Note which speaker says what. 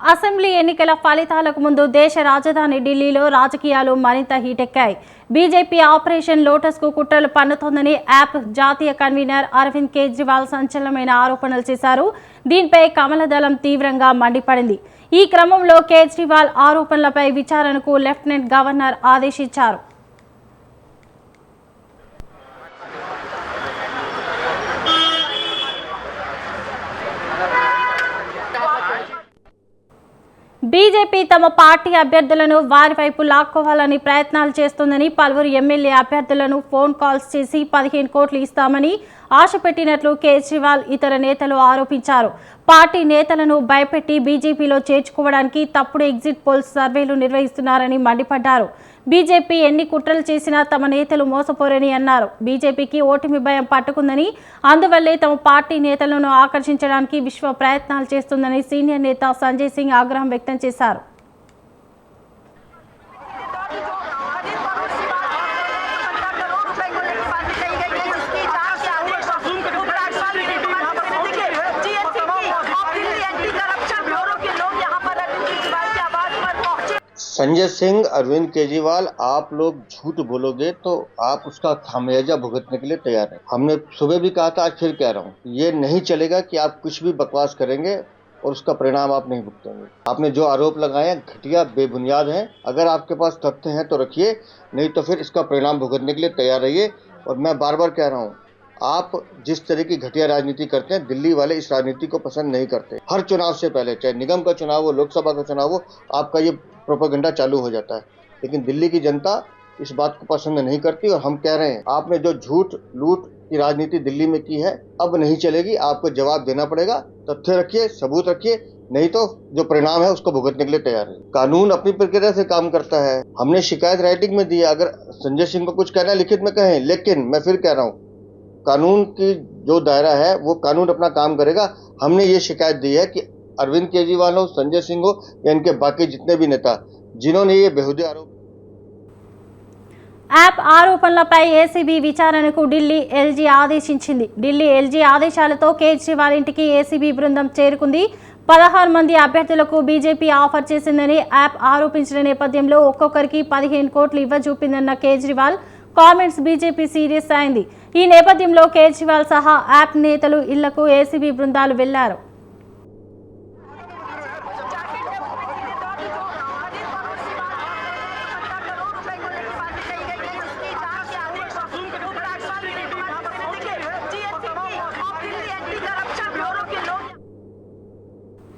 Speaker 1: Assembly ఎన్నికల ఫలితాలకు ముందు దేశ రాజధాని ఢిల్లీలో రాజకీయాలు మరింత హీటెక్కాయి. బీజేపీ ఆపరేషన్ లోటస్కు కుట్రలు పన్నుతోందని యాప్ జాతీయ కన్వీనర్ అరవింద్ కేజ్రీవాల్ సంచలనమైన ఆరోపణలు చేశారు. దీనిపై కమలదళం తీవ్రంగా మండిపడింది. ఈ క్రమంలో కేజ్రీవాల్ ఆరోపణలపై విచారణకు లెఫ్టినెంట్ గవర్నర్ ఆదేశించారు. బీజేపీ తమ పార్టీ అభ్యర్థులను వారి వైపు లాక్కోవాలని ప్రయత్నాలు చేస్తోందని, పలువురు ఎమ్మెల్యే అభ్యర్థులను ఫోన్ కాల్స్ చేసి 15 కోట్లు ఇస్తామని ఆశ పెట్టినట్లు కేజ్రీవాల్ ఇతర నేతలు ఆరోపించారు. పార్టీ నేతలను భయపెట్టి బీజేపీలో చేర్చుకోవడానికి తప్పుడు ఎగ్జిట్ పోల్స్ సర్వేలు నిర్వహిస్తున్నారని మండిపడ్డారు. బీజేపీ ఎన్ని కుట్రలు చేసినా తమ నేతలు మోసపోరని అన్నారు. బీజేపీకి ఓటమి భయం పట్టుకుందని, అందువల్లే తమ పార్టీ నేతలను ఆకర్షించడానికి విశ్వ ప్రయత్నాలు చేస్తుందని సీనియర్ నేత సంజయ్ సింగ్ ఆగ్రహం వ్యక్తం చేశారు.
Speaker 2: संजय सिंह, अरविंद केजरीवाल, आप लोग झूठ बोलोगे तो आप उसका खामियाजा भुगतने के लिए तैयार हैं। हमने सुबह भी कहा था, आज फिर कह रहा हूँ, ये नहीं चलेगा कि आप कुछ भी बकवास करेंगे और उसका परिणाम आप नहीं भुगतेंगे। आपने जो आरोप लगाए हैं घटिया बेबुनियाद हैं। अगर आपके पास तथ्य हैं तो रखिए, नहीं तो फिर इसका परिणाम भुगतने के लिए तैयार रहिए। और मैं बार बार कह रहा हूँ, आप जिस तरह की घटिया राजनीति करते हैं, दिल्ली वाले इस राजनीति को पसंद नहीं करते। हर चुनाव से पहले, चाहे निगम का चुनाव हो, लोकसभा का चुनाव हो, आपका ये प्रोपेगेंडा चालू हो जाता है। लेकिन दिल्ली की जनता इस बात को पसंद नहीं करती। और हम कह रहे हैं, आपने जो झूठ लूट की राजनीति दिल्ली में की है, अब नहीं चलेगी। आपको जवाब देना पड़ेगा। तथ्य रखिए, सबूत रखिए, नहीं तो जो परिणाम है उसको भुगतने के लिए तैयार है। कानून अपनी प्रक्रिया से काम करता है। हमने शिकायत राइटिंग में दी है। अगर संजय सिंह को कुछ कहना है लिखित में कहें, लेकिन मैं फिर कह रहा हूँ, कानून की जो दायरा है वो कानून अपना काम करेगा। हमने ये शिकायत दी है कि अरविंद केजरीवाल हो, संजय सिंह हो या इनके बाकी जितने भी नेता जिन्होंने ये बेहुदे आरोप
Speaker 1: యాప్ ఆరోపణలపై ఏసీబీ విచారణకు ఢిల్లీ ఎల్జీ ఆదేశించింది. ఢిల్లీ ఎల్జీ ఆదేశాలతో కేజ్రీవాల్ ఇంటికి ఏసీబీ బృందం చేరుకుంది. 16 మంది అభ్యర్థులకు బీజేపీ ఆఫర్ చేసిందని యాప్ ఆరోపించిన నేపథ్యంలో ఒక్కొక్కరికి 15 కోట్లు ఇవ్వజూపిందన్న కేజ్రీవాల్ కామెంట్స్ బీజేపీ సీరియస్ అయింది. ఈ నేపథ్యంలో కేజ్రీవాల్ సహా యాప్ నేతలు ఇళ్లకు ఏసీబీ బృందాలు వెళ్లారు.